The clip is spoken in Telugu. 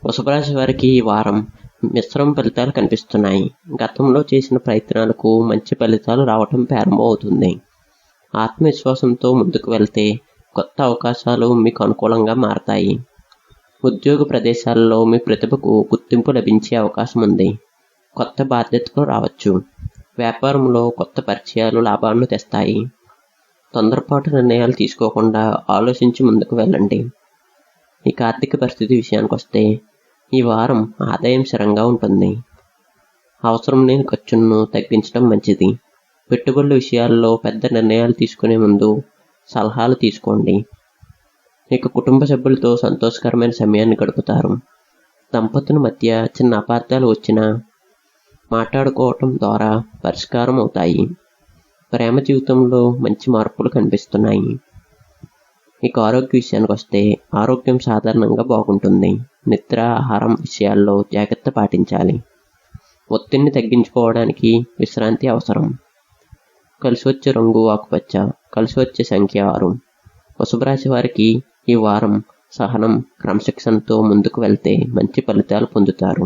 వృషభ రాశి వారికి ఈ వారం మిశ్రమ ఫలితాలు కనిపిస్తున్నాయి. గతంలో చేసిన ప్రయత్నాలకు మంచి ఫలితాలు రావటం ప్రారంభమవుతుంది. ఆత్మవిశ్వాసంతో ముందుకు వెళ్తే కొత్త అవకాశాలు మీకు అనుకూలంగా మారతాయి. ఉద్యోగ ప్రదేశాల్లో మీ ప్రతిభకు గుర్తింపు లభించే అవకాశం ఉంది. కొత్త బాధ్యతలు రావచ్చు. వ్యాపారంలో కొత్త పరిచయాలు లాభాలను తెస్తాయి. తొందరపాటు నిర్ణయాలు తీసుకోకుండా ఆలోచించి ముందుకు వెళ్ళండి. ఇక ఆర్థిక పరిస్థితి విషయానికి వస్తే ఈ వారం ఆదాయం స్థిరంగా ఉంటుంది. అవసరం లేని ఖర్చులను తగ్గించడం మంచిది. పెట్టుబడుల విషయాల్లో పెద్ద నిర్ణయాలు తీసుకునే ముందు సలహాలు తీసుకోండి. ఇక కుటుంబ సభ్యులతో సంతోషకరమైన సమయాన్ని గడుపుతారు. దంపతుల మధ్య చిన్న అపార్థాలు వచ్చినా మాట్లాడుకోవటం ద్వారా పరిష్కారం అవుతాయి. ప్రేమ జీవితంలో మంచి మార్పులు కనిపిస్తున్నాయి. ఇక ఆరోగ్య విషయానికి వస్తే ఆరోగ్యం సాధారణంగా బాగుంటుంది. నిద్ర, ఆహారం విషయాల్లో జాగ్రత్త పాటించాలి. ఒత్తిడిని తగ్గించుకోవడానికి విశ్రాంతి అవసరం. కలిసి వచ్చే రంగు ఆకుపచ్చ. కలిసి వచ్చే సంఖ్య 6. వృషభ రాశి వారికి ఈ వారం సహనం, క్రమశిక్షణతో ముందుకు వెళ్తే మంచి ఫలితాలు పొందుతారు.